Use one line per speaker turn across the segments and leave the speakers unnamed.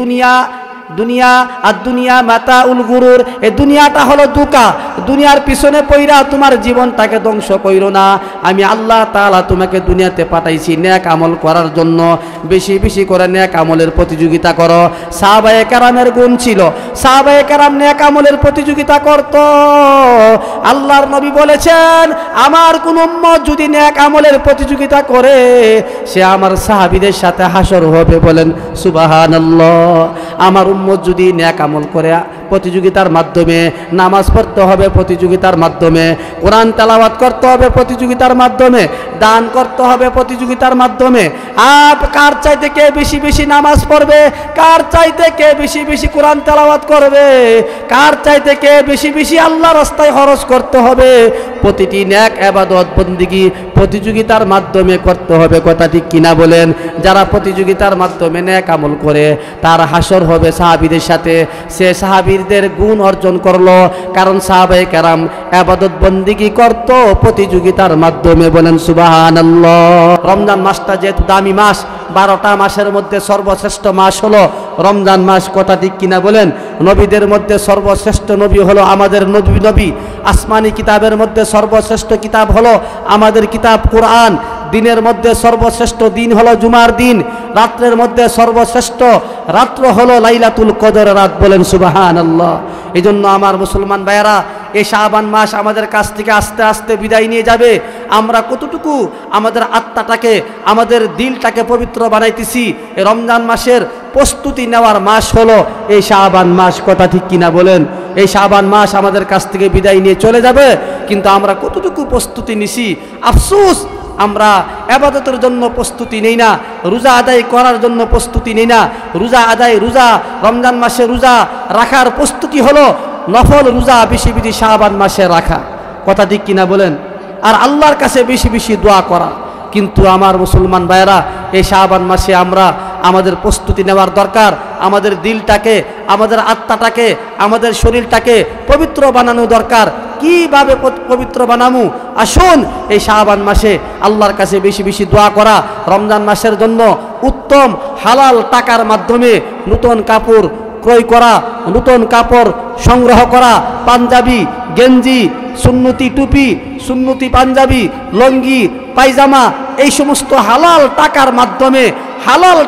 দুনিয়া দুনিয়া আর দুনিয়া মাতাউল গুরুর, এই দুনিয়াটা হলো ধোঁকা। দুনিয়ার পিছনে পইরা তোমার জীবনটাকে ধ্বংস কইরো না। আমি আল্লাহ তাআলা তোমাকে দুনিয়াতে পাঠাইছি নেক আমল করার জন্য। বেশি বেশি করে নেক আমলের প্রতিযোগিতা করো। সাহাবায়ে কেরামের গুণ ছিল, সাহাবায়ে কেরাম নেক আমলের প্রতিযোগিতা করত। আল্লাহর নবী বলেছেন, আমার কোন উম্মত যদি নেক আমলের প্রতিযোগিতা করে সে আমার সাহাবীদের সাথে হাসর হবে। বলেন সুবহানাল্লাহ। আমার উম্মত যদি নেক আমল করে প্রতিযোগিতার মাধ্যমে, নামাজ পড়তে হবে প্রতিযোগিতার মাধ্যমে, কোরআন তেলাওয়াত করতে হবে প্রতিযোগিতার মাধ্যমে, দান করতে হবে প্রতিযোগিতার মাধ্যমে। কার চাইতে কে বেশি বেশি নামাজ পড়বে, কার চাইতে কে বেশি বেশি কোরআন তেলাওয়াত করবে, কার চাইতে কে বেশি বেশি আল্লাহ রাস্তায় খরচ করতে হবে। প্রতিটি নেক ইবাদত বন্দেগী প্রতিযোগিতার মাধ্যমে করতে হবে। কথা ঠিক কিনা বলেন? যারা প্রতিযোগিতার মাধ্যমে নেক আমল করে তার হাসর হবে সাহাবীদের সাথে। সে সাহাবীদের গুণ অর্জন করলো, কারণ সাহাবায়ে কেরাম ইবাদত বন্দেগী করত প্রতিযোগিতার মাধ্যমে। বলেন সুবহানাল্লাহ। রমজান মাসটা যেহেতু দামি মাস, 12টা মাসের মধ্যে সর্বশ্রেষ্ঠ মাস হলো রমজান মাস। কথা ঠিক কিনা বলেন? নবীদের মধ্যে সর্বশ্রেষ্ঠ নবী হলো আমাদের নবী। আসমানি কিতাবের মধ্যে সর্বশ্রেষ্ঠ কিতাব হলো আমাদের কিতাব কোরআন। দিনের মধ্যে সর্বশ্রেষ্ঠ দিন হলো জুমার দিন। রাত্রের মধ্যে সর্বশ্রেষ্ঠ রাত্র হলো লাইলাতুল কদর রাত। বলেন সুবহানাল্লাহ। এই জন্য আমার মুসলমান ভাইয়েরা, এই শাবান মাস আমাদের কাছ থেকে আস্তে আস্তে বিদায় নিয়ে যাবে। আমরা কতটুকু আমাদের আত্মাটাকে, আমাদের দিলটাকে পবিত্র বানাইতেছি। এই রমজান মাসের প্রস্তুতি নেওয়ার মাস হলো এই শাবান মাস। কথা ঠিক কিনা বলেন? এই শাবান মাস আমাদের কাছ থেকে বিদায় নিয়ে চলে যাবে, কিন্তু আমরা কতটুকু প্রস্তুতি নিছি? আফসোস, আমরা ইবাদতের জন্য প্রস্তুতি নেই না, রোজা আদায় করার জন্য প্রস্তুতি নেই না। রোজা রমজান মাসে রোজা রাখার প্রস্তুতি হলো নফল রোজা বেশি বেশি শাবান মাসে রাখা। কথা ঠিক কিনা বলেন? আর আল্লাহর কাছে বেশি বেশি দোয়া করা। কিন্তু আমার মুসলমান ভাইয়েরা, এই শাবান মাসে আমরা আমাদের প্রস্তুতি নেওয়ার দরকার। আমাদের দিলটাকে, আমাদের আত্মাটাকে, আমাদের শরীরটাকে পবিত্র বানানো দরকার। কিভাবে পবিত্র বানামু? আসুন এই শাবান মাসে আল্লাহর কাছে বেশি বেশি দোয়া করা। রমজান মাসের জন্য উত্তম হালাল টাকার মাধ্যমে নতুন কাপড় ক্রয় করা, নতুন কাপড় সংগ্রহ করা, পাঞ্জাবি, গেঞ্জি, সুন্নতি টুপি, সুন্নতি পাঞ্জাবি, লঙ্গি, পায়জামা, এই সমস্ত হালাল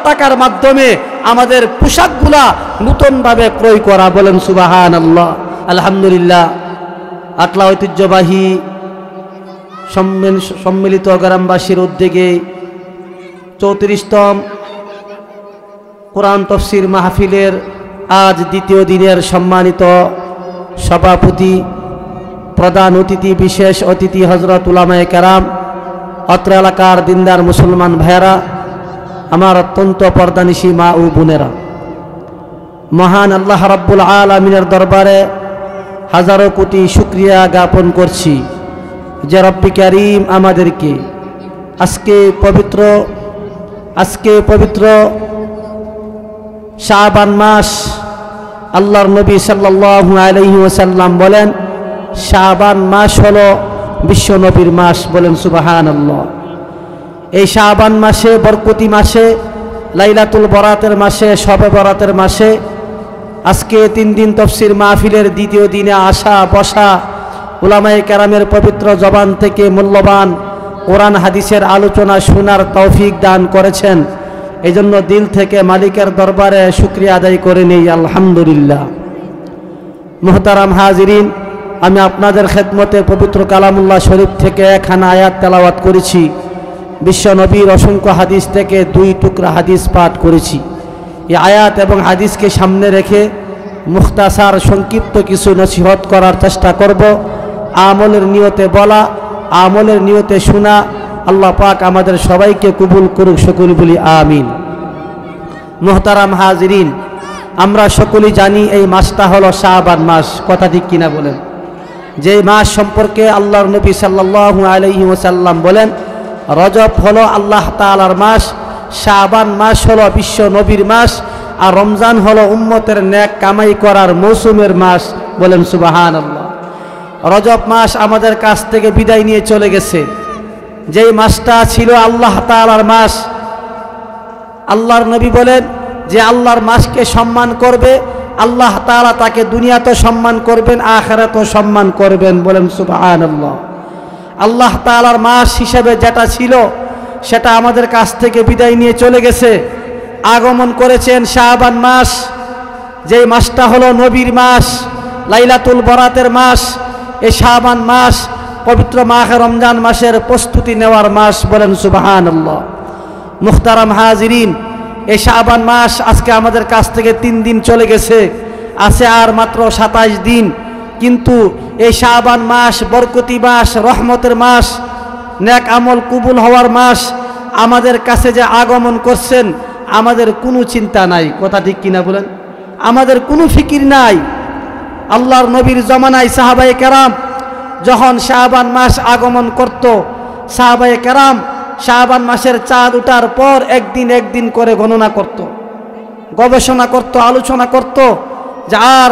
টাকার মাধ্যমে আমাদের পোশাকগুলা নতুনভাবে ক্রয় করা। বলেন সুবহানাল্লাহ। আলহামদুলিল্লাহ। আটলা ঐতিহ্যবাহী সম্মিলিত গ্রামবাসীর উদ্যোগে 34তম কোরআন তফসির মাহফিলের আজ দ্বিতীয় দিনের সম্মানিত সভাপতি, প্রধান অতিথি, বিশেষ অতিথি হযরত উলামায়ে কেরাম, অত্র এলাকার দিনদার মুসলমান ভাইয়েরা, আমার অত্যন্ত পর্দানিশী মা ও বোনেরা, মহান আল্লাহ রাব্বুল আলামিনের দরবারে হাজারো কোটি শুকরিয়া জ্ঞাপন করছি যে রব্বি কারীম আমাদেরকে আজকে পবিত্র শাবান মাস, আল্লাহর নবী সাল্লাল্লাহু আলাইহি ওয়াসাল্লাম বলেন শাবান মাস হলো বিশ্ব নবীর মাস। বলেন সুবহানাল্লাহ। এই শাবান মাসে, বরকতি মাসে, লাইলাতুল বরাতের মাসে, শবে বরাতের মাসে আজকে 3 দিন তফসির মাহফিলের দ্বিতীয় দিনে আসা বসা উলামায়ে কেরামের পবিত্র জবান থেকে মূল্যবান কোরআন হাদিসের আলোচনা শোনার তৌফিক দান করেছেন। এই জন্য দিল থেকে মালিকের দরবারে শুকরিয়া আদায় করে নেই আলহামদুলিল্লাহ। মুহতারাম হাজিরিন, আমি আপনাদের খেদমতে পবিত্র কালামুল্লাহ শরীফ থেকে একখানা আয়াত তেলাওয়াত করেছি। বিশ্ব নবীর অসংখ্য হাদিস থেকে 2 টুকরা হাদিস পাঠ করেছি। এই আয়াত এবং হাদিসকে সামনে রেখে মুখতাসার সংক্ষিপ্ত কিছু নসিহত করার চেষ্টা করব। আমলের নিয়তে বলা, আমলের নিয়তে শোনা। আল্লাহ পাক আমাদের সবাইকে কবুল করুক, সকলে বলি আমিন। মুহতারাম হাজিরিন, আমরা সকলেই জানি এই মাসটা হলো শাবান মাস। কথা ঠিক কিনা বলেন? যে মাস সম্পর্কে আল্লাহর নবী সাল্লাল্লাহু আলাইহি ওয়াসাল্লাম বলেন রজব হলো আল্লাহ তাআলার মাস, শাবান মাস হলো বিশ্ব নবীর মাস, আর রমজান হলো উম্মতের নেক কামাই করার মৌসুমের মাস। বলেন সুবহানাল্লাহ। রজব মাস আমাদের কাছ থেকে বিদায় নিয়ে চলে গেছে। যেই মাসটা ছিল আল্লাহ তাআলার মাস, আল্লাহর নবী বলেন যে আল্লাহর মাসকে সম্মান করবে, আল্লাহ তাআলা তাকে দুনিয়াতেও সম্মান করবেন, আখিরাতেও সম্মান করবেন। বলেন সুবহানাল্লাহ। আল্লাহ তাআলার মাস হিসেবে যেটা ছিল সেটা আমাদের কাছ থেকে বিদায় নিয়ে চলে গেছে। আগমন করেছেন শাবান মাস, যেই মাসটা হলো নবীর মাস, লাইলাতুল বরাতের মাস। এই শাবান মাস পবিত্র মাহে রমজান মাসের প্রস্তুতি নেওয়ার মাস। বলেন সুবহানাল্লাহ। মুহতারাম হাজিরিন, এই শাবান মাস আজকে আমাদের কাছ থেকে 3 দিন চলে গেছে, আছে আর মাত্র 27 দিন। কিন্তু এই শাবান মাস বরকতি মাস, রহমতের মাস, নেক আমল কবুল হওয়ার মাস আমাদের কাছে যে আগমন করছেন, আমাদের কোনো চিন্তা নাই। কথা ঠিক কিনা বলেন? আমাদের কোনো ফিকির নাই। আল্লাহর নবীর জমানায় সাহাবায়ে কেরাম যখন শাবান মাস আগমন করত, সাহাবায়ে কেরাম শাবান মাসের চাঁদ ওঠার পর একদিন করে গণনা করত, গবেষণা করত, আলোচনা করত যে আর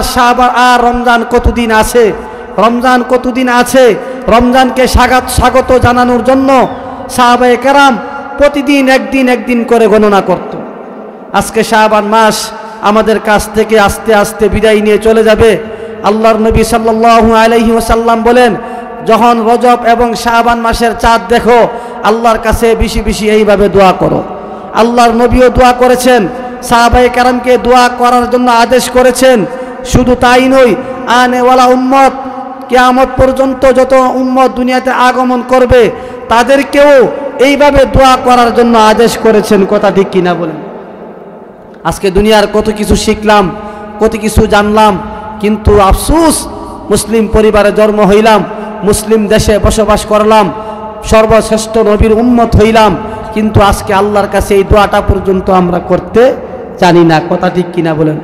রমজান কতদিন আছে, রমজান কতদিন আছে। রমজানকে স্বাগত জানানোর জন্য সাহাবায়ে কেরাম প্রতিদিন একদিন করে গণনা করত। আজকে শাবান মাস আমাদের কাছ থেকে আস্তে আস্তে বিদায় নিয়ে চলে যাবে। আল্লাহর নবী সাল্লাল্লাহু আলাইহি ওয়াসাল্লাম বলেন, যখন রজব এবং শাবান মাসের চাঁদ দেখো, আল্লাহর কাছে বেশি বেশি এইভাবে দোয়া করো। আল্লাহর নবীও দোয়া করেছেন, সাহাবায়ে কেরামকে দোয়া করার জন্য আদেশ করেছেন। শুধু তাই নয়, আনেওয়ালা উম্মত, কিয়ামত পর্যন্ত যত উম্মত দুনিয়াতে আগমন করবে তাদেরকেও এইভাবে দোয়া করার জন্য আদেশ করেছেন। কথা ঠিক কিনা বলেন? আজকে দুনিয়ার কত কিছু শিখলাম, কত কিছু জানলাম, কিন্তু আফসোস, মুসলিম পরিবারে জন্ম হইলাম, মুসলিম দেশে বসবাস করলাম, সর্বশ্রেষ্ঠ নবীর উম্মত হইলাম, কিন্তু আজকে আল্লাহর কাছে এই দোয়াটা পর্যন্ত আমরা করতে জানি না। কথা ঠিক কিনা বলেন?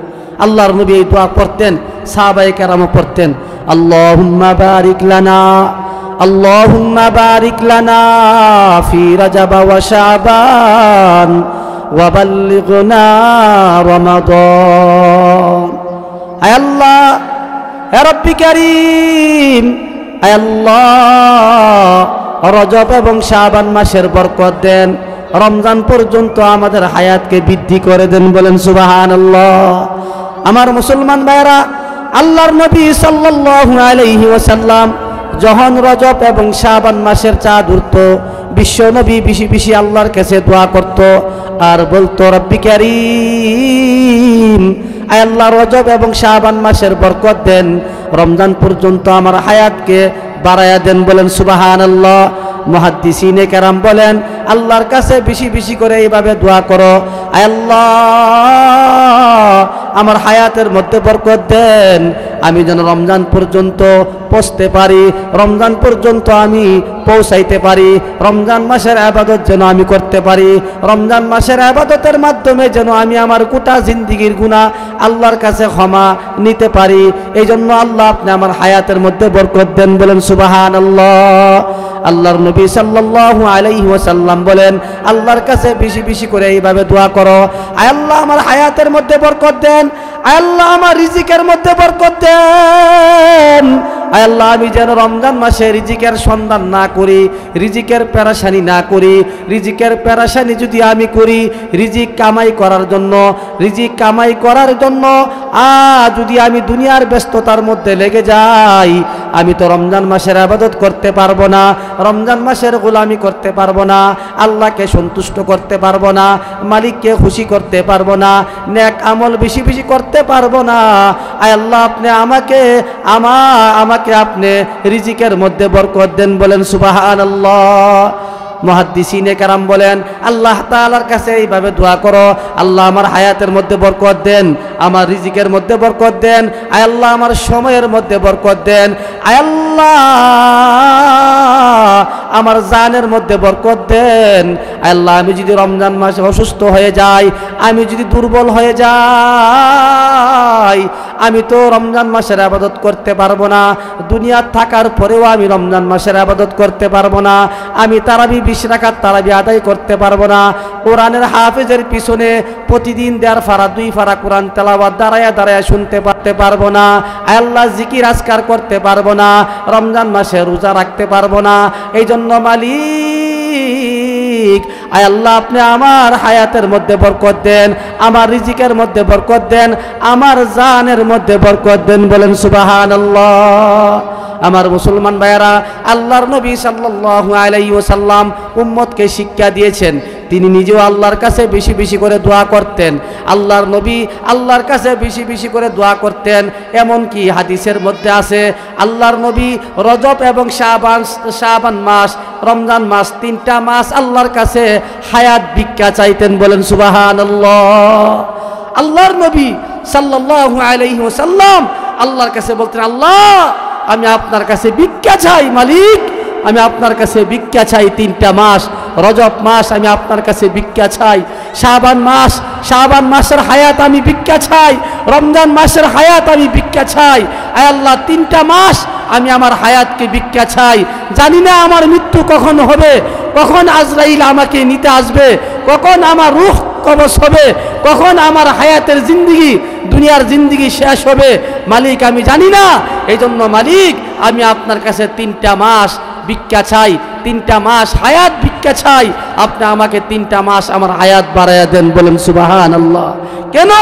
আল্লাহর নবী এই দোয়া পড়তেন, সাহাবায়ে কেরামও পড়তেন। আল্লাহুম্মা বারিক লানা, আল্লাহুম্মা বারিক লানা ফি রাজাব ওয়া শাবান ওয়া বাল্লিগনা রমাদান। আয় আল্লাহ, হে রব্বি কারীম, আয় আল্লাহ, রজব এবং শাবান মাসের বরকত দেন, রমজান পর্যন্ত আমাদের হায়াতকে বৃদ্ধি করে দেন। বলেন সুবহানাল্লাহ। আমার মুসলমান ভাইরা, আল্লাহর নবী সাল্লাল্লাহু আলাইহি ওয়াসাল্লাম যখন রজব এবং শাবান মাসের চাঁদ উঠত, বিশ্ব নবী বেশি বেশি আল্লাহর কাছে দোয়া করত আর বলতো, রব্বি কারীম, আয় আল্লাহ, রজব এবং শাবান মাসের বরকত দেন, রমজান পর্যন্ত আমার হায়াতকে বাড়ায়া দেন। বলেন সুবহানাল্লাহ। মুহাদ্দিসিনে কেরাম বলেন, আল্লাহর কাছে বেশি বেশি করে এইভাবে দোয়া করো, আয় আল্লাহ, আমার হায়াতের মধ্যে বরকত দেন, আমি যেন রমজান পর্যন্ত পৌঁছতে পারি, রমজান পর্যন্ত আমি পৌঁছাইতে পারি, রমজান মাসের ইবাদত যেন আমি করতে পারি, রমজান মাসের ইবাদতের মাধ্যমে যেন আমি আমার গোটা জিন্দেগীর গুনাহ আল্লাহর কাছে ক্ষমা নিতে পারি। এই জন্য আল্লাহ, আপনি আমার হায়াতের মধ্যে বরকত দেন। বলেন সুবহানাল্লাহ। আল্লাহর নবী সাল্লাল্লাহু আলাইহি ওয়াসাল্লাম বলেন, আল্লাহর কাছে বেশি বেশি করে এইভাবে দোয়া করো, আয় আল্লাহ, আমার হায়াতের মধ্যে বরকত দেন, আয় আল্লাহ, আমার রিজিকের মধ্যে বরকত দেন, আয় আল্লাহ, আমি যেন রমজান মাসে রিজিকের সন্ধান না করি, রিজিকের পেরেশানি না করি। রিজিকের পেরেশানি যদি আমি করি, রিজিক কামাই করার জন্য, রিজিক কামাই করার জন্য যদি আমি দুনিয়ার ব্যস্ততার মধ্যে লেগে যাই, আমি তো রমজান মাসের ইবাদত করতে পারবো না, রমজান মাসের গোলামি করতে পারবো না, আল্লাহকে সন্তুষ্ট করতে পারবো না, মালিককে খুশি করতে পারবো না, নেক আমল বেশি বেশি করতে পারবো না। আয় আল্লাহ, আপনি আমাকে আপনি রিজিকের মধ্যে বরকত দেন। বলেন সুবহানাল্লাহ। মুহাদ্দিসিনে কেরাম বলেন, আল্লাহ তাআলার কাছে এইভাবে দোয়া করো, আল্লাহ, আমার হায়াতের মধ্যে বরকত দেন, আমার রিজিকের মধ্যে বরকত দেন, আয় আল্লাহ, আমার সময়ের মধ্যে বরকত দেন, আয় আল্লাহ, আমার জানের মধ্যে বরকত দেন। আয় আল্লাহ, আমি যদি রমজান মাসে অসুস্থ হয়ে যাই, আমি যদি দুর্বল হয়ে যাই, আমি তো রমজান মাসের ইবাদত করতে পারবো না, দুনিয়া থাকার পরেও আমি রমজান মাসের ইবাদত করতে পারবো না, আমি তারাবি 20 রাকাত তারাবি আদায় করতে পারবো না, কোরআনের হাফেজের পিছনে প্রতিদিন 1.5 পারা 2 পারা কোরআন তেলাওয়াত দাঁড়ায়া শুনতে পারবো না, আল্লাহ জিকির আজকার করতে পারবো না, রমজান মাসে রোজা রাখতে পারবো না। এই জন্য মালিক, মালিক, আয় আল্লাহ আপনি আমার হায়াতের মধ্যে বরকত দেন, আমার রিজিকের মধ্যে বরকত দেন, আমার জানের মধ্যে বরকত দেন। বলেন সুবহানাল্লাহ। আমার মুসলমান ভাইয়েরা, আল্লাহর নবী সাল্লাল্লাহু আলাইহি ওয়াসাল্লাম উম্মতকে শিক্ষা দিয়েছেন, তিনি নিজেও আল্লাহর কাছে বেশি বেশি করে দোয়া করতেন। আল্লাহর নবী আল্লাহর কাছে বেশি বেশি করে দোয়া করতেন। এমনকি হাদিসের মধ্যে আছে আল্লাহর নবী রজব এবং শাবান মাস, রমজান মাস, 3টা মাস আল্লাহর কাছে হায়াত ভিক্ষা চাইতেন। বলেন সুবহানাল্লাহ। আল্লাহর নবী সাল্লাল্লাহু আলাইহি ওয়াসাল্লাম আল্লাহর কাছে বলতেন, আল্লাহ আমি আপনার কাছে ভিক্ষা চাই মালিক, আমি আপনার কাছে ভিক্ষা চাই 3টা মাস, রজব মাস আমি আপনার কাছে ভিক্ষা চাই, শাবান মাসের হায়াত আমি ভিক্ষা চাই, রমজান মাসের হায়াত আমি ভিক্ষা চাই। আয় আল্লাহ 3টা মাস আমি আমার হায়াতকে ভিক্ষা চাই। জানি না আমার মৃত্যু কখন হবে, কখন আজরাইল আমাকে নিতে আসবে, কখন আমার রূহ কবজ হবে, কখন আমার হায়াতের জিন্দেগি, দুনিয়ার জিন্দেগি শেষ হবে মালিক আমি জানি না। এই জন্য মালিক আমি আপনার কাছে 3টা মাস ভিক্ষা চাই, 3টা মাস হায়াত ভিক্ষা চাই, আপনি আমাকে 3টা মাস আমার হায়াত বাড়াইয়া দেন। বলেন সুবহানাল্লাহ। কেন?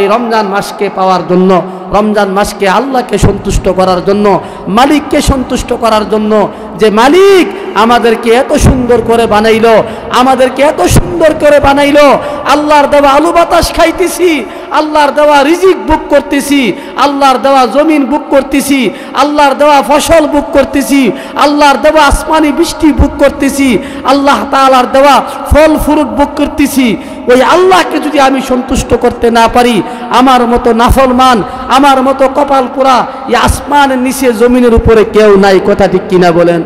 এই রমজান মাসকে পাওয়ার জন্য, রমজান মাসকে আল্লাহকে সন্তুষ্ট করার জন্য, মালিককে সন্তুষ্ট করার জন্য। যে মালিক আমাদেরকে এত সুন্দর করে বানাইলো, আমাদেরকে এত সুন্দর করে বানাইলো, আল্লাহর দেওয়া আলু বাতাস খাইতেছি, আল্লাহর দেওয়া রিজিক বুক করতেছি, আল্লাহর দেওয়া জমিন বুক করতেছি, আল্লাহর দেওয়া ফসল বুক করতেছি, আল্লাহর দেওয়া আসমানি বৃষ্টি বুক করতেছি, আল্লাহ তাআলার দেওয়া ফল ফ্রুট বুক করতেছি। ওই আল্লাহকে যদি আমি সন্তুষ্ট করতে না পারি, আমার মতো নাফরমান, আমার মতো কপাল পোড়া এই আসমানের নিচে জমিনের উপরে কেউ নাই। কথা ঠিক কিনা বলেন?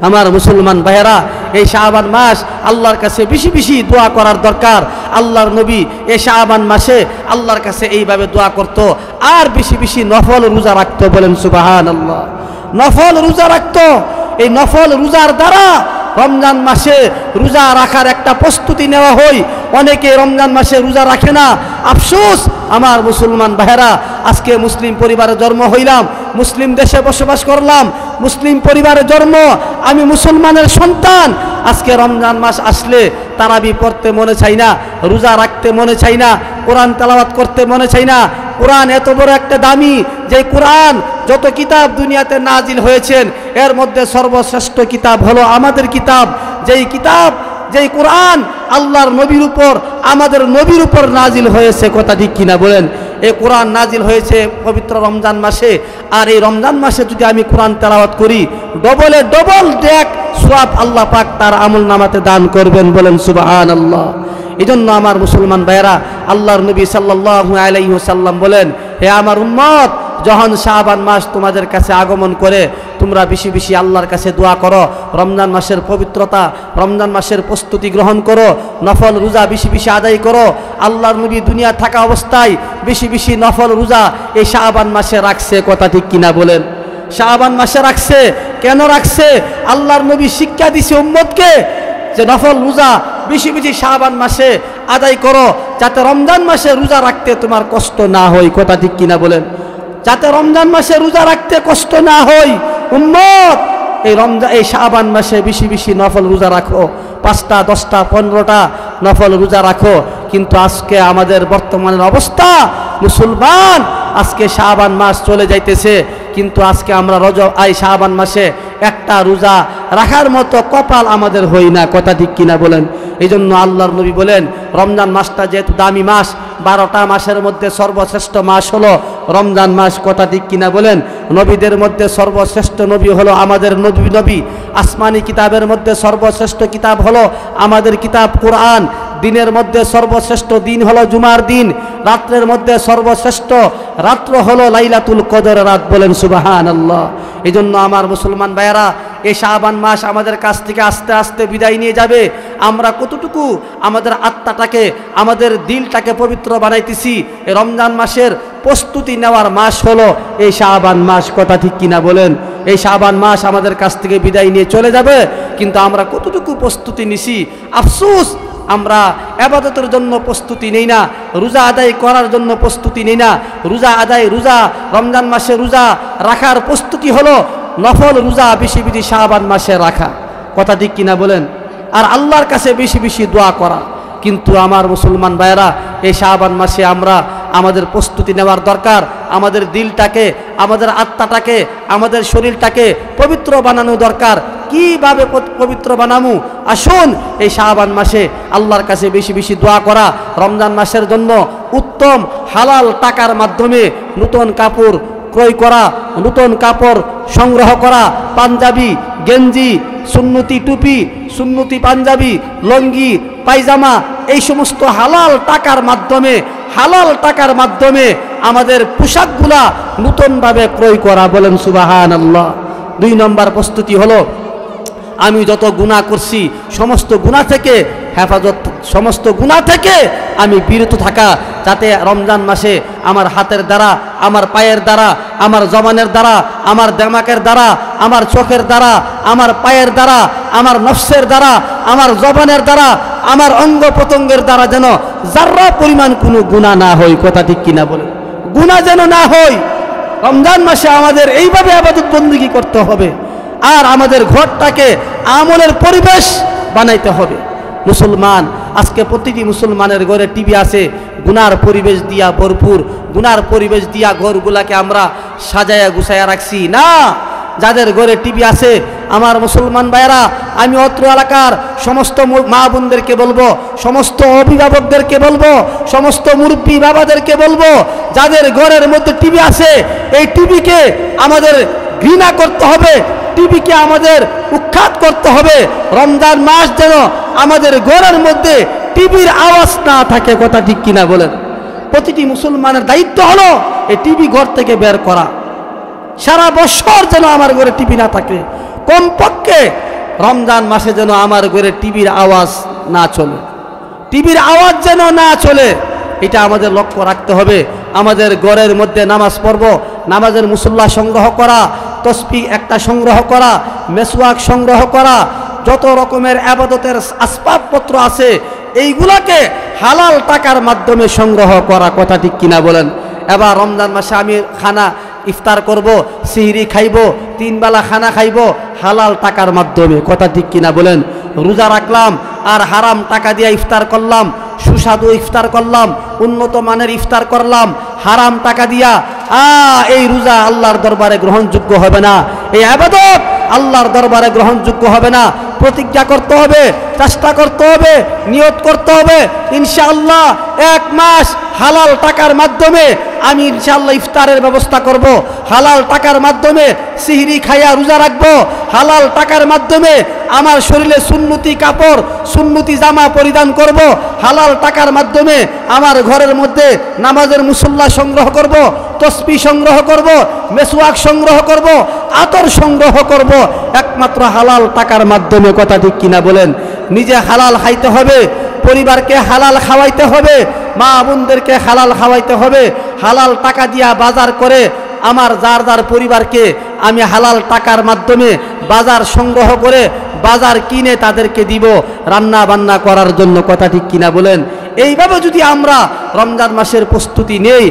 আমার মুসলমান ভাইয়েরা, এই শাবান মাস আল্লাহর কাছে বেশি বেশি দোয়া করার দরকার। আল্লাহর নবী এই শাবান মাসে আল্লাহর কাছে এইভাবে দোয়া করত, আর বেশি বেশি নফল রোজা রাখতো। বলেন সুবহানাল্লাহ। নফল রোজা রাখতো। এই নফল রোজার দ্বারা রমজান মাসে রোজা রাখার একটা প্রস্তুতি নেওয়া হয়। অনেকে রমজান মাসে রোজা রাখে না। আফসোস আমার মুসলমান ভাইয়েরা, আজকে মুসলিম পরিবারে জন্ম হইলাম, মুসলিম দেশে বসবাস করলাম, মুসলিম পরিবারে জন্ম, আমি মুসলমানের সন্তান। আজকে রমজান মাস আসলে তারাবি পড়তে মনে চাই না, রোজা রাখতে মনে চাই না, কোরআন তেলাওয়াত করতে মনে চাই না। কোরআন এত বড় একটা দামি, যে কোরআন যত কিতাব দুনিয়াতে নাজিল হয়েছেন এর মধ্যে সর্বশ্রেষ্ঠ কিতাব হলো আমাদের কিতাব। যেই কোরআন আল্লাহর নবীর উপর, আমাদের নবীর উপর নাজিল হয়েছে। কথা ঠিক কিনা বলেন? এই কোরআন নাজিল হয়েছে পবিত্র রমজান মাসে। আর এই রমজান মাসে যদি আমি কোরআন তেলাওয়াত করি, ডবলে ডবল ডেক সওয়াব আল্লাহ পাক তার আমল নামাতে দান করবেন। বলেন সুবহানাল্লাহ। এই জন্য আমার মুসলমান ভাইয়েরা, আল্লাহর নবী সাল্লাল্লাহু আলাইহি ওয়াসাল্লাম বলেন, হে আমার উম্মত, যখন শাবান মাস তোমাদের কাছে আগমন করে তোমরা বেশি বেশি আল্লাহর কাছে দোয়া করো, রমজান মাসের পবিত্রতা, রমজান মাসের প্রস্তুতি গ্রহণ করো, নফল রোজা বেশি বেশি আদায় করো। আল্লাহর নবী দুনিয়া থাকা অবস্থায় বেশি বেশি নফল রোজা এই শাবান মাসে রাখছে। কথা ঠিক কিনা বলেন? শাবান মাসে রাখছে। কেন রাখছে? আল্লাহর নবী শিক্ষা দিছে উম্মতকে যে নফল রোজা বেশি বেশি শাবান মাসে আদায় করো, যাতে রমজান মাসে রোজা রাখতে তোমার কষ্ট না হয়। কথা ঠিক কিনা বলেন? যাতে রমজান মাসে রোজা রাখতে কষ্ট না হয়। উম্মত, এই শাবান মাসে বেশি বেশি নফল রোজা রাখো, 5টা 10টা 15টা নফল রোজা রাখো। কিন্তু আজকে আমাদের বর্তমানের অবস্থা, মুসলমান আজকে শাবান মাস চলে যাইতেছে, কিন্তু আজকে আমরা শাবান মাসে একটা রোজা রাখার মতো কপাল আমাদের হই না। কথা ঠিক কিনা বলেন? এই জন্য আল্লাহর নবী বলেন, রমজান মাসটা যেহেতু দামি মাস, 12টা মাসের মধ্যে সর্বশ্রেষ্ঠ মাস হলো রমজান মাস। কথা ঠিক কিনা বলেন? নবীদের মধ্যে সর্বশ্রেষ্ঠ নবী হলো আমাদের নবী। আসমানি কিতাবের মধ্যে সর্বশ্রেষ্ঠ কিতাব হলো আমাদের কিতাব কোরআন। দিনের মধ্যে সর্বশ্রেষ্ঠ দিন হলো জুমার দিন। রাত্রের মধ্যে সর্বশ্রেষ্ঠ রাত্র হলো লাইলাতুল কদর রাত। বলেন সুবহানাল্লাহ। এই জন্য আমার মুসলমান ভাইয়েরা, এই শাবান মাস আমাদের কাছ থেকে আস্তে আস্তে বিদায় নিয়ে যাবে। আমরা কতটুকু আমাদের আত্মাটাকে, আমাদের দিলটাকে পবিত্র বানাইতেছি, এই রমজান মাসের প্রস্তুতি নেওয়ার মাস হলো এই শাবান মাস। কথা ঠিক কিনা বলেন? এই শাবান মাস আমাদের কাছ থেকে বিদায় নিয়ে চলে যাবে, কিন্তু আমরা কতটুকু প্রস্তুতি নিছি? আফসোস, আমরা ইবাদতের জন্য প্রস্তুতি নেই না, রোজা আদায় করার জন্য প্রস্তুতি নেই না। রোজা রমজান মাসে রোজা রাখার প্রস্তুতি হলো নফল রোজা বেশি বেশি শাবান মাসে রাখা। কথা ঠিক কিনা বলেন? আর আল্লাহর কাছে বেশি বেশি দোয়া করা। কিন্তু আমার মুসলমান ভাইয়েরা, এই শাবান মাসে আমরা আমাদের প্রস্তুতি নেওয়ার দরকার। আমাদের দিলটাকে, আমাদের আত্মাটাকে, আমাদের শরীরটাকে পবিত্র বানানো দরকার। কিভাবে পবিত্র বানামু? আসুন এই শাবান মাসে আল্লাহর কাছে বেশি বেশি দোয়া করা। রমজান মাসের জন্য উত্তম হালাল টাকার মাধ্যমে নতুন কাপড় ক্রয় করা, নতুন কাপড় সংগ্রহ করা, পাঞ্জাবি, গেঞ্জি, সুন্নতি টুপি, সুন্নতি পাঞ্জাবি, লঙ্গি, পায়জামা, এই সমস্ত হালাল টাকার মাধ্যমে আমাদের পোশাকগুলা নতুনভাবে ক্রয় করা। বলেন সুবহানাল্লাহ। 2 নম্বর প্রস্তুতি হলো, আমি যত গুনাহ করছি সমস্ত গুনাহ থেকে হেফাজত, সমস্ত গুনাহ থেকে আমি বিরত থাকা, যাতে রমজান মাসে আমার হাতের দ্বারা, আমার পায়ের দ্বারা, আমার জবানের দ্বারা, আমার দিমাগের দ্বারা, আমার চোখের দ্বারা, আমার পায়ের দ্বারা, আমার নফসের দ্বারা, আমার জবানের দ্বারা, আমার অঙ্গ প্রত্যঙ্গের দ্বারা যেন যার্রা পরিমাণ কোনো গুনাহ না হয়। কথা ঠিক কিনা বলেন? গুনাহ যেন না হয়। রমজান মাসে আমাদের এইভাবে ইবাদত বন্দেগী করতে হবে। আর আমাদের ঘরটাকে আমলের পরিবেশ বানাইতে হবে। মুসলমান, আজকে প্রতিটি মুসলমানের ঘরে টিভি আছে, গুনার পরিবেশ দিয়া ভরপুর। গুনার পরিবেশ দিয়া ঘরগুলাকে আমরা সাজায়া গুছায়া রাখছি না। যাদের ঘরে টিভি আছে, আমার মুসলমান ভাইয়েরা, আমি অত্র এলাকার সমস্ত মা বোনদেরকে বলবো, সমস্ত অভিভাবকদেরকে বলবো, সমস্ত মুরব্বী বাবাদেরকে বলবো, যাদের ঘরের মধ্যে টিভি আছে, এই টিভিকে আমাদের ঘৃণা করতে হবে, টিভিকে আমাদের উৎখাত করতে হবে। রমজান মাস যেন আমাদের ঘরের মধ্যে টিভির আওয়াজ না থাকে। কথা ঠিক কিনা বলেন? প্রতিটি মুসলমানের দায়িত্ব হলো এই টিভি ঘর থেকে বের করা। সারা বছর যেন আমার ঘরে টিভি না থাকে, কমপক্ষে রমজান মাসে যেন আমার ঘরে টিভির আওয়াজ না চলে, টিভির আওয়াজ যেন না চলে। এটা আমাদের লক্ষ্য রাখতে হবে। আমাদের ঘরের মধ্যে নামাজ পড়ব, নামাজের মুসল্লা সংগ্রহ করা, তসবিহ একটা সংগ্রহ করা, মেসওয়াক সংগ্রহ করা, যত রকমের ইবাদতের আসবাবপত্র আছে এইগুলাকে হালাল টাকার মাধ্যমে সংগ্রহ করা। কথা ঠিক কিনা বলেন? এবার রমজান মাসে আমি ইফতার করব, সিহরি খাইব, 3 বেলা খানা খাইব হালাল টাকার মাধ্যমে। কথা ঠিক কিনা বলেন? রোজা রাখলাম আর হারাম টাকা দিয়ে ইফতার করলাম, সুস্বাদু ইফতার করলাম, উন্নত মানের ইফতার করলাম হারাম টাকা দিয়া, এই রোজা আল্লাহর দরবারে গ্রহণযোগ্য হবে না। এই ইবাদত আল্লাহর দরবারে গ্রহণযোগ্য হবে না। প্রতিজ্ঞা করতে হবে, চেষ্টা করতে হবে, নিয়ত করতে হবে, ইনশাআল্লাহ 1 মাস হালাল টাকার মাধ্যমে আমি ইনশাআল্লাহ ইফতারের ব্যবস্থা করব, হালাল টাকার মাধ্যমে সিহরি খাইয়া রোজা রাখবো, হালাল টাকার মাধ্যমে আমার শরীরে সুন্নতি কাপড়, সুন্নতি জামা পরিধান করব, হালাল টাকার মাধ্যমে আমার ঘরের মধ্যে নামাজের মুসল্লা সংগ্রহ করব, তসবিহ সংগ্রহ করব, মেসওয়াক সংগ্রহ করব, আতর সংগ্রহ করব, একমাত্র হালাল টাকার মাধ্যমে। কথা ঠিক কিনা বলেন? নিজে হালাল খাইতে হবে, পরিবারকে হালাল খাওয়াইতে হবে, মা বোনদেরকে হালাল খাওয়াইতে হবে। হালাল টাকা দিয়া বাজার করে আমার যার যার পরিবারকে আমি হালাল টাকার মাধ্যমে বাজার সংগ্রহ করে বাজার কিনে তাদেরকে দিব রান্না বান্না করার জন্য। কথা ঠিক কিনা বলেন? এইভাবে যদি আমরা রমজান মাসের প্রস্তুতি নেই,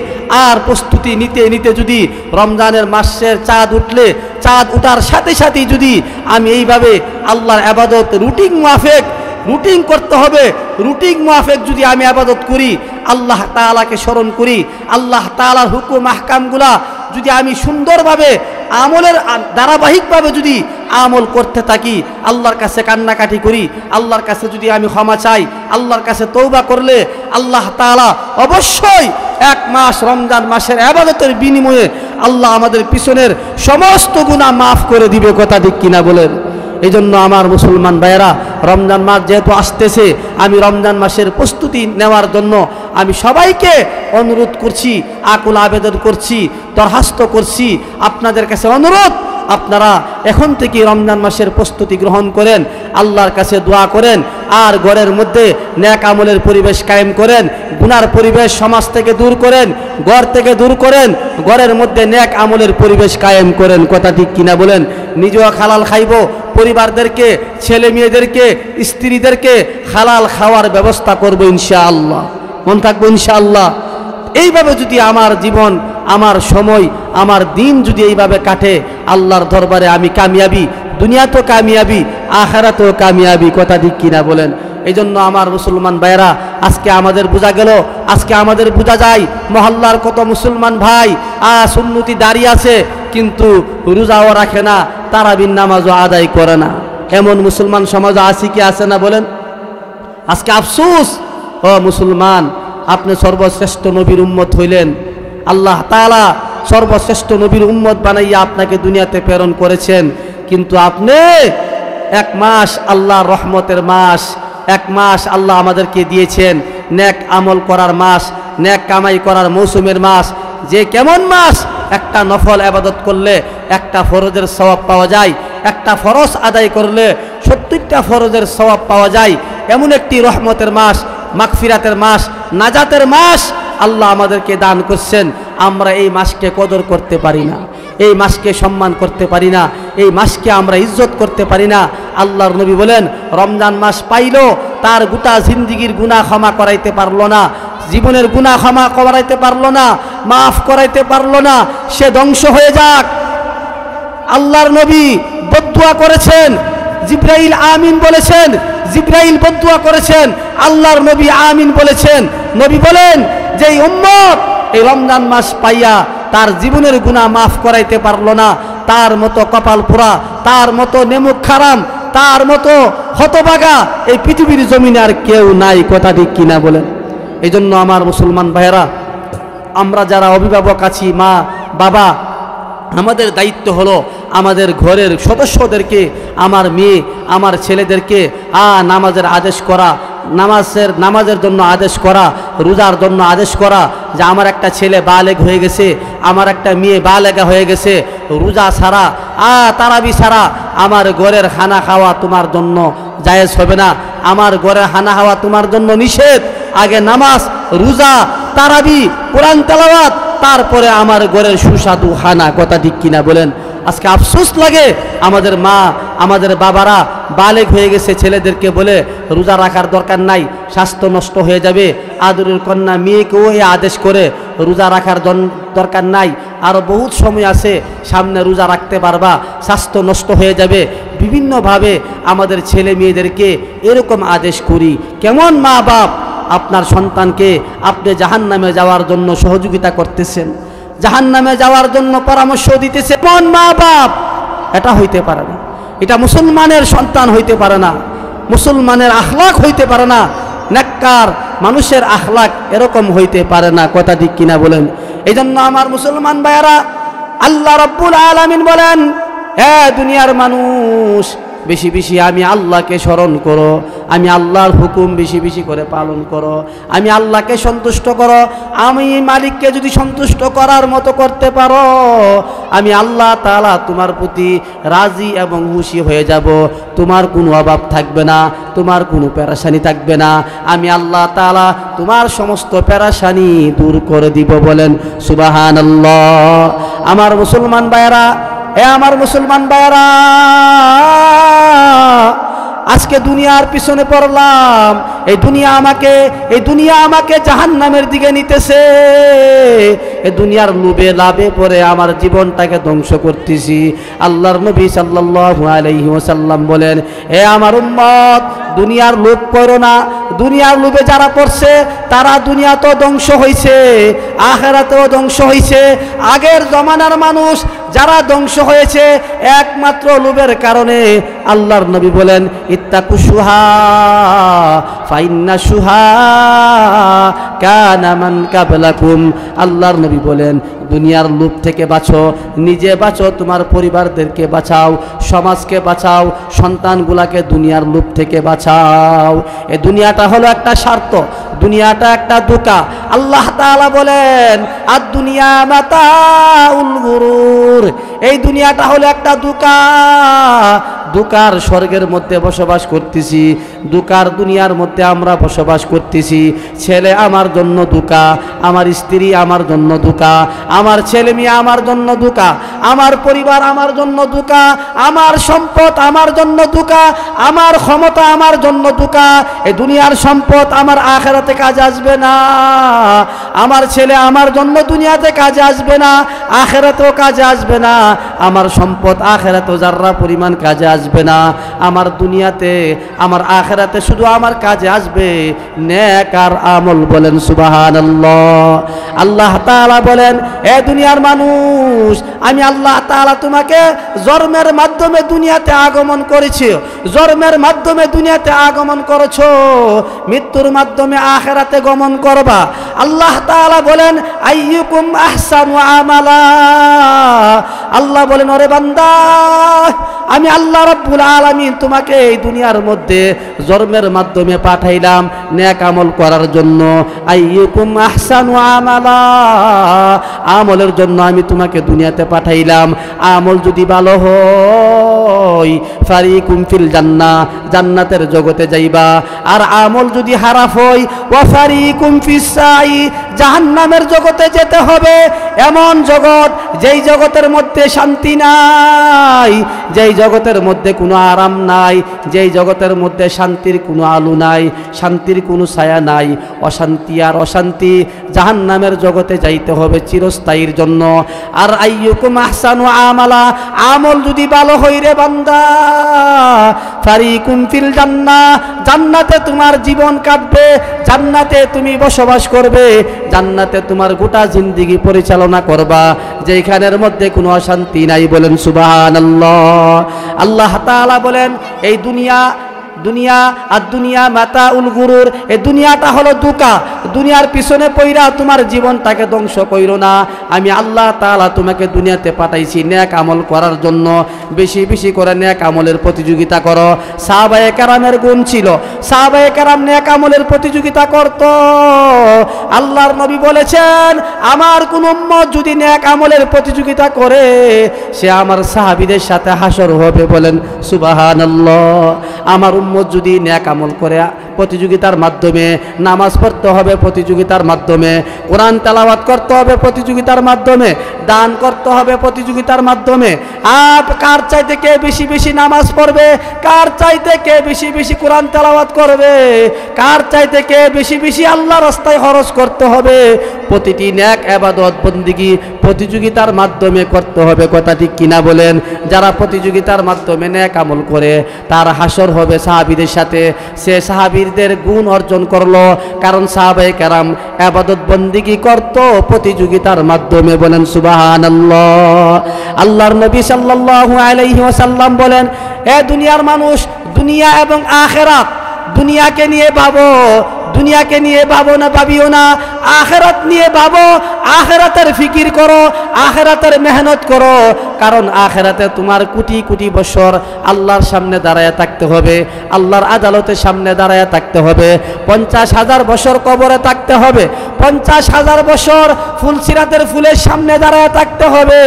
আর প্রস্তুতি নিতে নিতে যদি রমজানের মাসের চাঁদ উঠলে, চাঁদ উঠার সাথে সাথেই যদি আমি এইভাবে আল্লাহর ইবাদত রুটিন করতে হবে, রুটিন মাফিক যদি আমি ইবাদত করি, আল্লাহ তাআলাকে স্মরণ করি, আল্লাহ তাআলার হুকুম আহকামগুলা যদি আমি সুন্দরভাবে আমলের ধারাবাহিকভাবে যদি আমল করতে থাকি, আল্লাহর কাছে কান্নাকাটি করি, আল্লাহর কাছে যদি আমি ক্ষমা চাই, আল্লাহর কাছে তওবা করলে আল্লাহ তাআলা অবশ্যই 1 মাস রমজান মাসের ইবাদতের বিনিময়ে আল্লাহ আমাদের পিছনের সমস্ত গুনাহ মাফ করে দিবে। কথা ঠিক কিনা বলেন? এই জন্য আমার মুসলমান ভাইয়েরা, রমজান মাস যেহেতু আসতেছে, আমি রমজান মাসের প্রস্তুতি নেওয়ার জন্য আমি সবাইকে অনুরোধ করছি, আকুল আবেদন করছি, দরখাস্ত করছি, আপনাদের কাছে অনুরোধ, আপনারা এখন থেকে রমজান মাসের প্রস্তুতি গ্রহণ করেন, আল্লাহর কাছে দোয়া করেন, আর ঘরের মধ্যে নেক আমলের পরিবেশ কায়েম করেন, গুনার পরিবেশ সমাজ থেকে দূর করেন, ঘর থেকে দূর করেন, ঘরের মধ্যে নেক আমলের পরিবেশ কায়েম করেন। কথা ঠিক কিনা বলেন? নিজেও হালাল খাইব, পরিবারদেরকে, ছেলে মেয়েদেরকে, স্ত্রীদেরকে হালাল খাওয়ার ব্যবস্থা করব ইনশাআল্লাহ। মন থাকবো ইনশাআল্লাহ। এইভাবে যদি আমার জীবন, আমার সময়, আমার দিন যদি এইভাবে কাটে, আল্লাহর দরবারে আমি কামিয়াবি দুনিয়া তো কামিয়াবি, আখিরাতেও কামিয়াবি, কথা ঠিক কিনা বলেন? এই জন্য আমার মুসলমান ভাইরা, আজকে আমাদের বোঝা গেল, আজকে আমাদের বোঝা যায় মহল্লার কত মুসলমান ভাই সুন্নতি দাঁড়িয়ে আছে কিন্তু রোজাও রাখে না, তারাবির নামাজও আদায় করে না। এমন মুসলমান সমাজ আছে কি আছে না বলেন? আজকে আফসোস, ও মুসলমান, আপনি সর্বশ্রেষ্ঠ নবীর উম্মত হইলেন। আল্লাহ তাআলা সর্বশ্রেষ্ঠ নবীর উম্মত বানাইয়া আপনাকে দুনিয়াতে প্রেরণ করেছেন, কিন্তু আপনি এক মাস আল্লাহর রহমতের মাস, এক মাস আল্লাহ আমাদেরকে দিয়েছেন নেক আমল করার মাস, নেক কামাই করার মৌসুমের মাস। যে কেমন মাস, একটা নফল ইবাদত করলে একটা ফরজের সওয়াব পাওয়া যায়, একটা ফরজ আদায় করলে 70টা ফরজের সওয়াব পাওয়া যায়। এমন একটি রহমতের মাস, মাগফিরাতের মাস, নাজাতের মাস আল্লাহ আমাদেরকে দান করছেন। আমরা এই মাসকে কদর করতে পারি না, এই মাসকে সম্মান করতে পারি না, এই মাসকে আমরা ইজ্জত করতে পারি না। আল্লাহর নবী বলেন, রমজান মাস পাইল, তার গোটা জিন্দিগির গুনাহ ক্ষমা করাইতে পারলো না, জীবনের গুনাহ ক্ষমা করাইতে পারলো না, মাফ করাইতে পারলো না, সে ধ্বংস হয়ে যাক। আল্লাহর নবী বদদুয়া করেছেন, জিবরাইল আমিন বলেছেন, জিবরাইল বদদুয়া করেছেন, আল্লাহর নবী আমিন বলেছেন। নবী বলেন, যেই উম্মত এই রমজান মাস পাইয়া তার জীবনের গুনাহ মাফ করাইতে পারলো না, তার মতো কপাল পোড়া, তার মতো নেমুখ খারাম, তার মতো হতভাগা এই পৃথিবীর জমিনে আর কেউ নাই, কথা ঠিক কিনা বলেন? এই জন্য আমার মুসলমান ভাইয়েরা, আমরা যারা অভিভাবক আছি, মা বাবা, আমাদের দায়িত্ব হলো আমাদের ঘরের সদস্যদেরকে, আমার মেয়ে আমার ছেলেদেরকে নামাজের আদেশ করা, নামাজের জন্য আদেশ করা, রোজার জন্য আদেশ করা। যে আমার একটা ছেলে বালেগ হয়ে গেছে, আমার একটা মেয়ে বালেগা হয়ে গেছে, রোজা ছাড়া তারাবি ছাড়া আমার ঘরের খানা খাওয়া তোমার জন্য জায়েজ হবে না, আমার ঘরের খানা খাওয়া তোমার জন্য নিষেধ। আগে নামাজ, রোজা, তারাবি, কোরআন তেলাওয়াত, তারপরে আমার ঘরের সুস্বাদু খানা, কথা ঠিক কিনা বলেন? আজকে আফসোস লাগে, আমাদের মা আমাদের বাবারা বালেগ হয়ে গেছে, ছেলেদেরকে বলে রোজা রাখার দরকার নাই, স্বাস্থ্য নষ্ট হয়ে যাবে। আদরের কন্যা মেয়েকেও এই আদেশ করে রোজা রাখার দরকার নাই, আরও বহুত সময় আছে, সামনে রোজা রাখতে পারবা, স্বাস্থ্য নষ্ট হয়ে যাবে। বিভিন্নভাবে আমাদের ছেলে মেয়েদেরকে এরকম আদেশ করি। কেমন মা বাপ আপনার সন্তানকে আপনি জাহান্নামে যাওয়ার জন্য সহযোগিতা করতেছেন, জাহান্নামে যাওয়ার জন্য পরামর্শ দিতেছে? কোন মা বাপ? এটা হইতে পারে না, এটা মুসলমানের সন্তান হইতে পারে না, মুসলমানের আখলাক হইতে পারে না, নেককার মানুষের আখলাক এরকম হইতে পারে না, কথা ঠিক কিনা বলেন? এই জন্য আমার মুসলমান ভাইয়েরা, আল্লাহ রাব্বুল আলামিন বলেন, হে দুনিয়ার মানুষ, বেশি বেশি আমি আল্লাহকে স্মরণ করো, আমি আল্লাহর হুকুম বেশি বেশি করে পালন করো, আমি আল্লাহকে সন্তুষ্ট করো। আমি মালিককে যদি সন্তুষ্ট করার মতো করতে পারো, আমি আল্লাহ তাআলা তোমার প্রতি রাজি এবং খুশি হয়ে যাব, তোমার কোনো অভাব থাকবে না, তোমার কোনো পেরেশানি থাকবে না, আমি আল্লাহ তাআলা তোমার সমস্ত পেরেশানি দূর করে দিব। বলেন সুবহানাল্লাহ। আমার মুসলমান ভাইয়েরা, আমার মুসলমান ভাইয়েরা, আজকে দুনিয়ার পিছনে পড়লাম, এই দুনিয়া আমাকে জাহান্নামের দিকে নিতেছে, এই দুনিয়ার লোভে লাভে পড়ে আমার জীবনটাকে ধ্বংস করতেছি। আল্লাহর নবী সাল্লাল্লাহু আলাইহি ওয়াসাল্লাম বলেন, হে আমার উম্মত, দুনিয়ার লোভ করো না। দুনিয়ার লোভে যারা পড়ছে তারা দুনিয়া তো ধ্বংস হয়েছে, আখিরাতেও ধ্বংস হয়েছে। আগের জমানার মানুষ যারা ধ্বংস হয়েছে একমাত্র লোভের কারণে। আল্লাহর নবী বলেন, ইত্তাকু শুহা ফাইন্না শুহা কানা মান কাবলাকুম। আল্লাহর নবী বলেন, দুনিয়ার লোভ থেকে বাঁচো, নিজে বাঁচো, তোমার পরিবারদেরকে বাঁচাও, সমাজকে বাঁচাও, সন্তানগুলাকে দুনিয়ার লোভ থেকে বাঁচাও। এই দুনিয়াটা হলো একটা স্বার্থ, দুনিয়াটা একটা ধোঁকা। আল্লাহ তাআলা বলেন, আর দুনিয়া মাতাউল গুরুর, এই দুনিয়াটা হলো একটা ধোঁকা। ধোঁকার স্বর্গের মধ্যে বসবাস করতেছি, ধোঁকার দুনিয়ার মধ্যে আমরা বসবাস করতেছি। ছেলে আমার জন্য ধোঁকা, আমার স্ত্রী আমার জন্য ধোঁকা, আমার ছেলে মেয়ে আমার জন্য ধোঁকা, আমার পরিবার আমার জন্য ধোঁকা, আমার সম্পদ আমার জন্য ধোঁকা, আমার ক্ষমতা আমার জন্য ধোঁকা। এই দুনিয়ার সম্পদ আমার আখিরাতে কাজে আসবে না, আমার ছেলে আমার জন্য দুনিয়াতে কাজে আসবে না, আখিরাতেও কাজে আসবে না। আমার সম্পদ আখেরাতে যাররা পরিমাণ কাজে আসবে না। আমার দুনিয়াতে আমার আখেরাতে শুধু আমার কাজে আসবে নেক আর আমল। বলেন সুবহানাল্লাহ। আল্লাহ তাআলা বলেন, এ দুনিয়ার মানুষ, আমি আল্লাহ তাআলা তোমাকে জন্মের মাধ্যমে দুনিয়াতে আগমন করেছি, জন্মের মাধ্যমে দুনিয়াতে আগমন করেছো, মৃত্যুর মাধ্যমে আখিরাতে গমন করবা। আল্লাহ তাআলা বলেন, আইয়ুকুম আহসানু আমালা। আল্লাহ বলেন, ওরে বান্দা, আমি আল্লাহ রাব্বুল আলামিন তোমাকে এই দুনিয়ার মধ্যে জন্মের মাধ্যমে পাঠাইলাম নেক আমল করার জন্য। আইয়ুকুম আহসানু আমালা, আমলের জন্য আমি তোমাকে দুনিয়াতে পাঠাইলাম। আমল যদি ভালো হয় ফারিকুম ফিল জান্নাহ, জান্নাতের জগতে যাইবা। আর আমল যদি খারাপ হয় ওয়া ফারিকুম ফিস সাই, জাহান্নামের জগতে যেতে হবে। এমন জগৎ যেই জগতের মধ্যে শান্তি নাই, যেই জগতের মধ্যে কোনো আরাম নাই, যেই জগতের মধ্যে শান্তির কোনো আলো নাই, শান্তির কোনো ছায়া নাই, অশান্তি আর অশান্তি। জাহান্নামের জগতে যাইতে হবে চিরস্থায়ীর জন্য। আর আইয়ুকুম আহসানু আমালা, আমল যদি ভালো হয় রে বান্দা, ফারিকুম ফিল জান্নাহ, জান্নাতে তোমার জীবন কাটবে, জান্নাতে তুমি বসবাস করবে, জান্নাতে তোমার গোটা জিন্দেগি পরিচালনা করবা, যেখানের মধ্যে কোনো অশান্তি নাই। বলেন সুবহানাল্লাহ। আল্লাহ তাআলা বলেন, এই দুনিয়া আর দুনিয়া মাতাউল গুরুর, এই দুনিয়াটা হলো ধোঁকা। দুনিয়ার পিছনে পইরা তোমার জীবনটাকে ধ্বংস কইরো না। আমি আল্লাহ তাআলা তোমাকে দুনিয়াতে পাঠাইছি নেক আমল করার জন্য। বেশি বেশি করে নেক আমলের প্রতিযোগিতা করো। সাহাবায়ে কেরামের গুণ ছিল, সাহাবায়ে কেরাম নেক আমলের প্রতিযোগিতা করত। আল্লাহর নবী বলেছেন, আমার কোন উম্মত যদি নেক আমলের প্রতিযোগিতা করে সে আমার সাহাবীদের সাথে হাসর হবে। বলেন সুবহানাল্লাহ। আমার উম্মত যদি নেক আমল করে প্রতিযোগিতার মাধ্যমে, নামাজ পড়তে হবে প্রতিযোগিতার মাধ্যমে, কোরআন তেলাওয়াত করতে হবে প্রতিযোগিতার মাধ্যমে, দান করতে হবে প্রতিযোগিতার মাধ্যমে। আর কার চাইতে কে বেশি বেশি নামাজ পড়বে, কার চাইতে কে বেশি বেশি কোরআন তেলাওয়াত করবে, কার চাইতে কে বেশি বেশি আল্লাহ রাস্তায় খরচ করতে হবে। প্রতিটি নেক ইবাদত বন্দেগী প্রতিযোগিতার মাধ্যমে করতে হবে। কথা ঠিক কিনা বলেন? যারা প্রতিযোগিতার মাধ্যমে নেক আমল করে তার হাসর হবে সাহাবীদের সাথে। সে সাহাবীদের গুণ অর্জন করলো, কারণ সাহাবায়ে কেরাম ইবাদত বন্দেগী করত প্রতিযোগিতার মাধ্যমে। বলেন সুবহানাল্লাহ। আল্লাহর নবী সাল্লাল্লাহু আলাইহি ওয়াসাল্লাম বলেন, এ দুনিয়ার মানুষ, দুনিয়া এবং আখিরাত, দুনিয়াকে নিয়ে ভাবো, দুনিয়াকে নিয়ে ভাবো না, ভাবিও না, আখিরাত নিয়ে ভাবো, আখিরাতের ফিকির করো, আখিরাতের মেহনত করো। কারণ আখিরাতে তোমার কোটি কোটি বছর আল্লাহর সামনে দাঁড়ায় থাকতে হবে, আল্লাহর আদালতের সামনে দাঁড়ায় থাকতে হবে। 50,000 বছর কবরে থাকতে হবে, 50,000 বছর ফুলসিরাতের ফুলের সামনে দাঁড়ায় থাকতে হবে,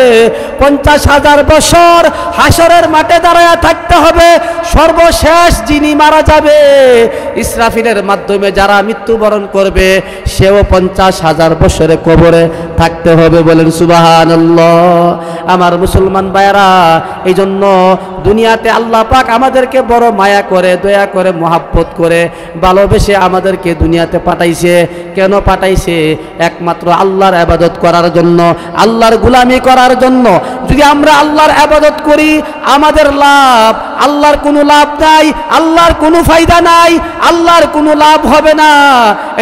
50,000 বছর হাসরের মাঠে দাঁড়ায় থাকতে হবে। সর্বশেষ যিনি মারা যাবে, ইসরাফিলের মাধ্যমে যারা মৃত্যুবরণ করবে, সেও 50,000 বছরে কবরে থাকতে হবে। বলেন সুবহানাল্লাহ। আমার মুসলমান ভাইরা, এই জন্য দুনিয়াতে আল্লাহ পাক আমাদেরকে বড় মায়া করে, দয়া করে, মহাব্বত করে, ভালোবেসে আমাদেরকে দুনিয়াতে পাঠাইছে। কেন পাঠাইছে? একমাত্র আল্লাহর ইবাদত করার জন্য, আল্লাহর গোলামি করার জন্য। যদি আমরা আল্লাহর ইবাদত করি আমাদের লাভ, আল্লাহর কোনো লাভ নাই, আল্লাহর কোনো ফায়দা নাই, আল্লাহর কোনো লাভ হবে না।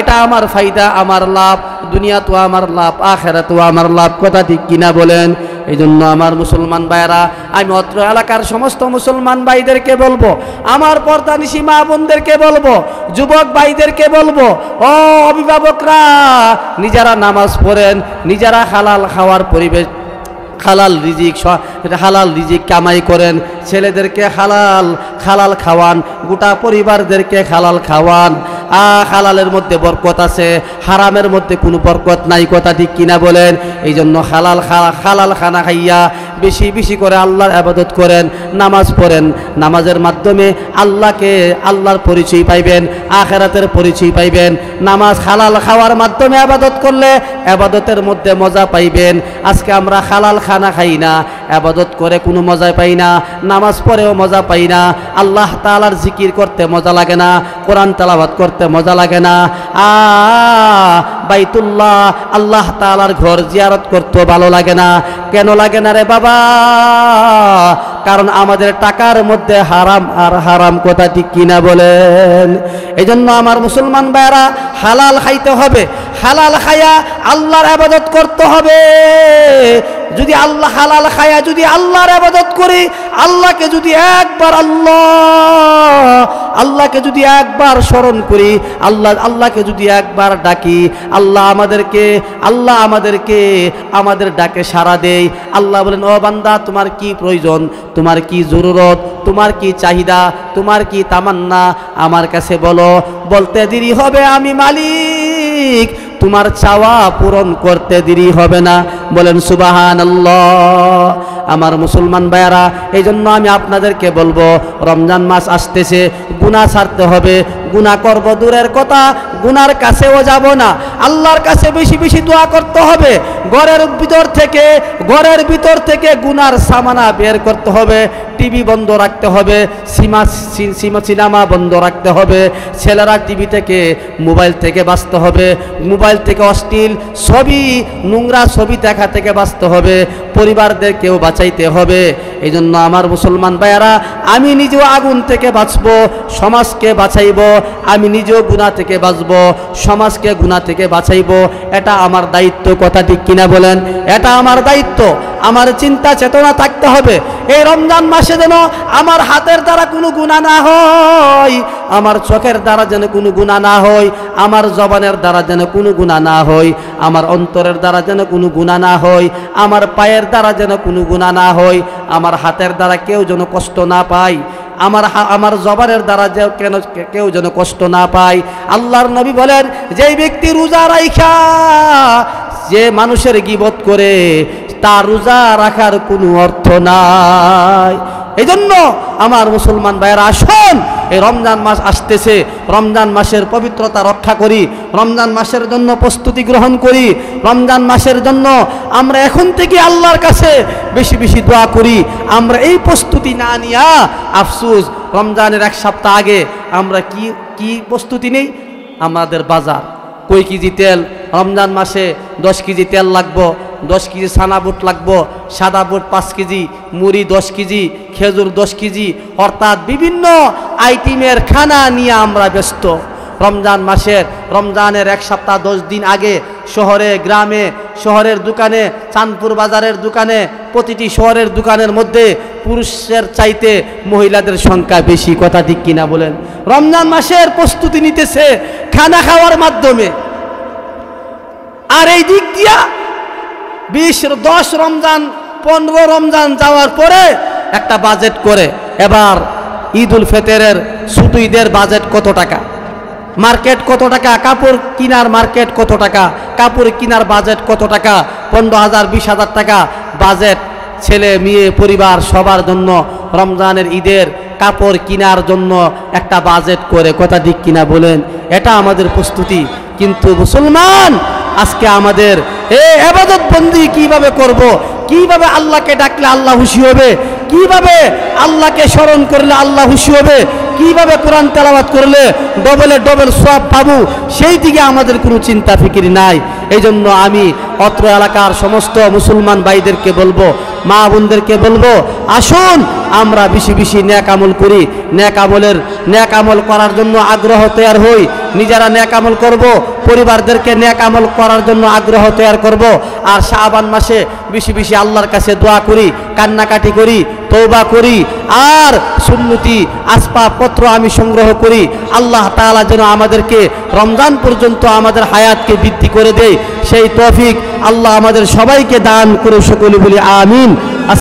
এটা আমার ফায়দা, আমার লাভ, দুনিয়া তো আমার লাভ, আখিরাত তো আমার লাভ। কথা ঠিক কিনা বলেন? এই জন্য আমার মুসলমান ভাইরা, আমি অত্র এলাকার সমস্ত মুসলমান ভাইদেরকে বলবো, আমার পর্দানিশী মা বোনদেরকে বলবো, যুবক ভাইদেরকে বলবো, ও অভিভাবকরা, নিজেরা নামাজ পড়েন, নিজেরা হালাল খাওয়ার পরিবেশ, হালাল রিজিক কামাই করেন, ছেলেদেরকে হালাল খাওয়ান, গোটা পরিবারদেরকে হালাল খাওয়ান। হালালের মধ্যে বরকত আছে, হারামের মধ্যে কোনো বরকত নাই। কথা ঠিক কিনা বলেন? এই জন্য হালাল খানা খাইয়া বেশি বেশি করে আল্লাহর ইবাদত করেন, নামাজ পড়েন। নামাজের মাধ্যমে আল্লাহর পরিচয় পাইবেন, আখিরাতের পরিচয় পাইবেন। নামাজ হালাল খাওয়ার মাধ্যমে ইবাদত করলে ইবাদতের মধ্যে মজা পাইবেন। আজকে আমরা হালাল খানা খাই না, ইবাদত করে কোনো মজা পাই না, নামাজ পড়েও মজা পাই না, আল্লাহ তাআলার জিকির করতে মজা লাগে না, কোরআন তেলাওয়াত করতে মজা লাগে না, বাইতুল্লাহ আল্লাহ তাআলার ঘর জিয়ারত করতে ভালো লাগে না। কেন লাগে না রে বাবা? কারণ আমাদের টাকার মধ্যে হারাম আর হারাম কথা ঠিক কিনা বলেন? এই জন্য আমার মুসলমান ভাইরা হালাল খাইতে হবে, হালাল খায়া আল্লাহর ইবাদত করতে হবে। যদি আল্লাহ হালাল খায়া যদি আল্লাহর ইবাদত করি, আল্লাহকে যদি একবার আল্লাহকে যদি একবার স্মরণ করি, আল্লাহকে যদি একবার ডাকি, আল্লাহ আমাদেরকে আমাদের ডাকে সাড়া দেয়। আল্লাহ বলেন, ও বান্দা তোমার কি প্রয়োজন, তোমার কি জরুরত, তোমার কি চাহিদা, তোমার কি তামান্না আমার কাছে বলো, বলতে দেরি হবে আমি মালিক তোমার চাওয়া পূরণ করতে দেরি হবে না। বলেন সুবহানাল্লাহ। আমার মুসলমান ভাইয়ারা, এই জন্য আমি আপনাদেরকে বলবো, রমজান মাস আসতেছে, গুনাহ ছাড়তে হবে। গুনাহ করব দূরের কথা, গুনার কাছেও যাব না, আল্লাহর কাছে বেশি বেশি দোয়া করতে হবে। ঘরের ভিতর থেকে গুনার সামানা বের করতে হবে, টিভি বন্ধ রাখতে হবে, সিনেমা বন্ধ রাখতে হবে, ছেলেরা টিভি থেকে মোবাইল থেকে বাঁচতে হবে, মোবাইল থেকে অশ্লীল ছবি নোংরা ছবি দেখা থেকে বাঁচতে হবে, পরিবারদেরকেও বাঁচাইতে হবে। এই জন্য আমার মুসলমান ভাইয়ারা, আমি নিজেও আগুন থেকে বাঁচবো, সমাজকে বাঁচাইবো, আমি নিজেও গুনাহ থেকে বাঁচবো, সমাজকে গুনাহ থেকে বাঁচাইবো। এটা আমার দায়িত্ব, কথা ঠিক কিনা বলেন? এটা আমার দায়িত্ব। আমার চিন্তা চেতনা থাকতে হবে, এই রমজান মাসে যেন আমার হাতের দ্বারা কোনো গুনাহ না হয়, আমার চোখের দ্বারা যেন কোনো গুনাহ না হয়, আমার জবানের দ্বারা যেন কোনো গুনাহ না হয়, আমার অন্তরের দ্বারা যেন কোনো গুনাহ না হয়, আমার পায়ের দ্বারা যেন কোনো গুনাহ না হয়, আমার হাতের দ্বারা কেউ যেন কষ্ট না পায়, আমার জবানের দ্বারা কেউ যেন কষ্ট না পায়। আল্লাহর নবী বলেন, যেই ব্যক্তি রোজা রাখা যে মানুষের গীবত করে, তার রোজা রাখার কোনো অর্থ নাই। এই জন্য আমার মুসলমান ভাইয়েরা, আসুন এই রমজান মাস আসতেছে, রমজান মাসের পবিত্রতা রক্ষা করি, রমজান মাসের জন্য প্রস্তুতি গ্রহণ করি, রমজান মাসের জন্য আমরা এখন থেকে আল্লাহর কাছে বেশি বেশি দোয়া করি। আমরা এই প্রস্তুতি না নিয়া আফসোস, রমজানের এক সপ্তাহ আগে আমরা কি প্রস্তুতি নেই? আমাদের বাজার কই কেজি তেল, রমজান মাসে 10 কেজি তেল লাগবো, 10 কেজি সানা বুট লাগবো, সাদা বুট 5 কেজি, মুড়ি 10 কেজি, খেজুর 10 কেজি, অর্থাৎ বিভিন্ন আইটেমের খানা নিয়ে আমরা ব্যস্ত। রমজানের এক সপ্তাহ 10 দিন আগে শহরে গ্রামে, শহরের দোকানে, চাঁদপুর বাজারের দোকানে, প্রতিটি শহরের দোকানের মধ্যে পুরুষের চাইতে মহিলাদের সংখ্যা বেশি, কথা ঠিক কিনা বলেন? রমজান মাসের প্রস্তুতি নিতেছে খানা খাওয়ার মাধ্যমে। আর এই দিক দিয়া 10 রমজান 15 রমজান যাওয়ার পরে একটা বাজেট করে, এবার ঈদুল ফিতরের ছোট ঈদের বাজেট কত টাকা, মার্কেট কত টাকা, কাপড় কিনার মার্কেট কত টাকা, কাপড় কিনার বাজেট কত টাকা, 15,000 20,000 টাকা বাজেট, ছেলে মেয়ে পরিবার সবার জন্য রমজানের ঈদের কাপড় কিনার জন্য একটা বাজেট করে, কথা ঠিক কিনা বলেন? এটা আমাদের প্রস্তুতি। কিন্তু মুসলমান, আজকে আমাদের এই ইবাদত বন্দি কিভাবে করব, কিভাবে আল্লাহকে ডাকলে আল্লাহ খুশি হবে, কিভাবে আল্লাহকে স্মরণ করলে আল্লাহ খুশি হবে, কিভাবে কোরআন তেলাওয়াত করলে ডবল সওয়াব পাবো, সেই দিকে আমাদের কোনো চিন্তা ফিকির নাই। এই জন্য আমি অত্র এলাকার সমস্ত মুসলমান ভাইদেরকে বলবো, মা বোনদেরকে বলবো, আসুন আমরা বেশি বেশি নেক আমল করি, নেক আমল করার জন্য আগ্রহ তৈরি হই, নিজেরা নেক আমল করব, পরিবারদেরকে নেক আমল করার জন্য আগ্রহ তৈরি করব। আর শাবান মাসে বেশি বেশি আল্লাহর কাছে দোয়া করি, কান্নাকাটি করি, তওবা করি, আর সুন্নতি আসবাবপত্র আমি সংগ্রহ করি। আল্লাহ তাআলা যেন আমাদেরকে রমজান পর্যন্ত আমাদের হায়াতকে বৃদ্ধি করে দেয়, সেই তৌফিক আল্লাহ আমাদের সবাইকে দান করে, সকলে বলি আমিন।